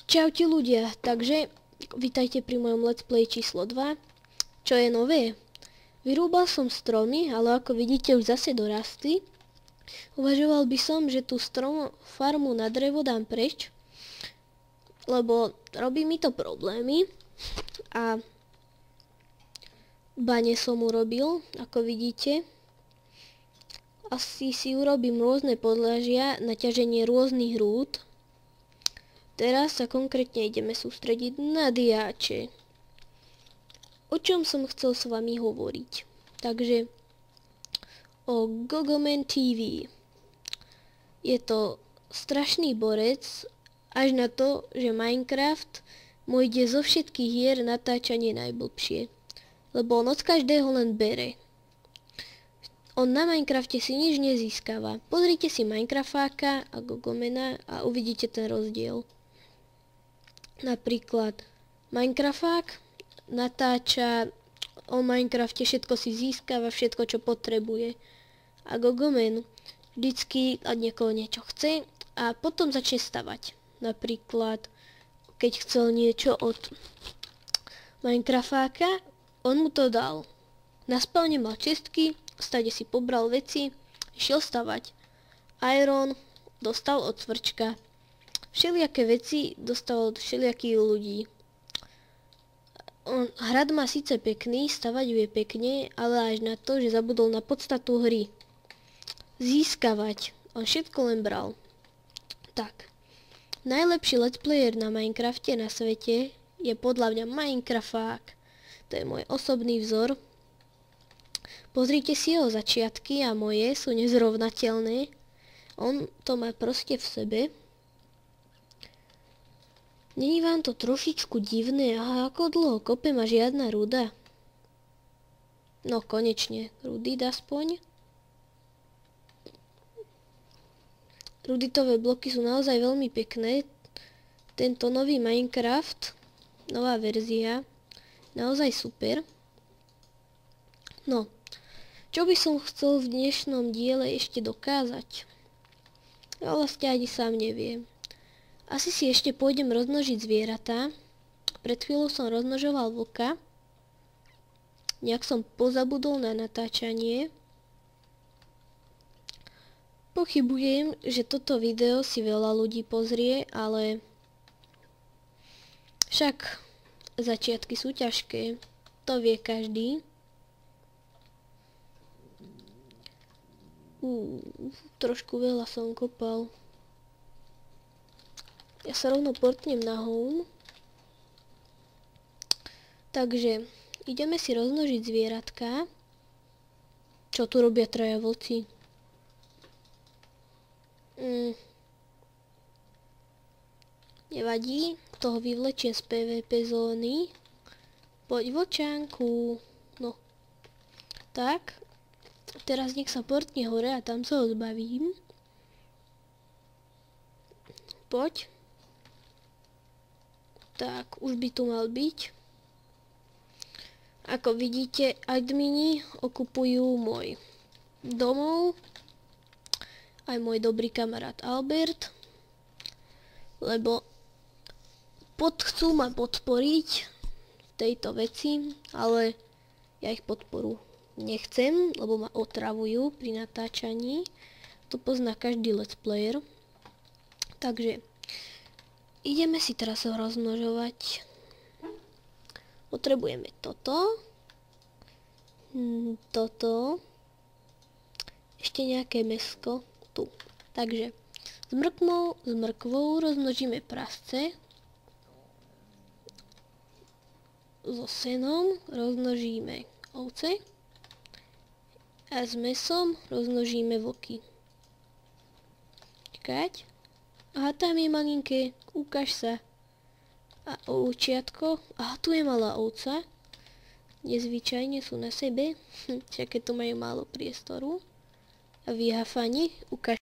Čaute ľudia, takže vítajte pri mojom let's play číslo 2. Čo je nové? Vyrúbal som stromy, ale ako vidíte už zase dorastli. Uvažoval by som, že tú farmu na drevo dám preč, lebo robí mi to problémy. A bane som urobil, ako vidíte. Asi si urobím rôzne podlažia na ťaženie rôznych rúd. Teraz sa konkrétne ideme sústrediť na diáče. O čom som chcel s vami hovoriť? Takže o Gogoman TV. Je to strašný borec, až na to, že Minecraft mu ide zo všetkých hier natáčanie najblbšie. Lebo on od každého len bere. On na Minecrafte si nič nezískava. Pozrite si Minecraftáka a Gogomana a uvidíte ten rozdiel. Napríklad Minecrafták natáča o Minecrafte, všetko si získava, všetko čo potrebuje. A Gogoman vždycky od niekoho niečo chce a potom začne stavať. Napríklad keď chcel niečo od Minecraftáka, on mu to dal. Na spawne mal čestky, stade si pobral veci, išiel stavať. Iron dostal od Cvrčka. Všelijaké veci dostal od všelijakých ľudí. Hrad má síce pekný, stavať vie pekne, ale až na to, že zabudol na podstatu hry. Získavať. On všetko len bral. Tak. Najlepší let's player na Minecrafte na svete je podľa mňa Minecrafták. To je môj osobný vzor. Pozrite si jeho začiatky a moje sú nezrovnateľné. On to má proste v sebe. Není vám to trošičku divné? Aha, ako dlho kopem a žiadna ruda? No konečne, rudy aspoň. Ruditové bloky sú naozaj veľmi pekné. Tento nový Minecraft, nová verzia, naozaj super. No, čo by som chcel v dnešnom diele ešte dokázať? Ja vlastne ani sám neviem. Asi si ešte pôjdem rozmnožiť zvieratá. Pred chvíľou som rozmnožoval vlka. Nejak som pozabudol na natáčanie. Pochybujem, že toto video si veľa ľudí pozrie, ale však začiatky sú ťažké. To vie každý. Trošku veľa som kopal. Ja sa rovno portnem na home. Takže ideme si rozmnožiť zvieratka. Čo tu robia traja vlci? Nevadí, toho vyvlečiem z PvP zóny. Poď vlčánku. No. Tak. Teraz nech sa portne hore a tam sa ho zbavím. Poď. Tak, už by tu mal byť. Ako vidíte, admini okupujú môj domov. Aj môj dobrý kamarát Albert. Lebo chcú ma podporiť v tejto veci, ale ja ich podporu nechcem, lebo ma otravujú pri natáčaní. To pozná každý let's player. Takže ideme si teraz rozmnožovať. Potrebujeme toto. Toto. Ešte nejaké mäsko. Tu. Takže s mrkvou rozmnožíme prasce. So senom rozmnožíme ovce. A s mäsom rozmnožíme vlky. Čakať. Aha, tam je malinké, ukáž sa. A ovčiatko. Aha, tu je malá ovca. Nezvyčajne sú na sebe. Však tu majú málo priestoru. A vyhafani, ukáž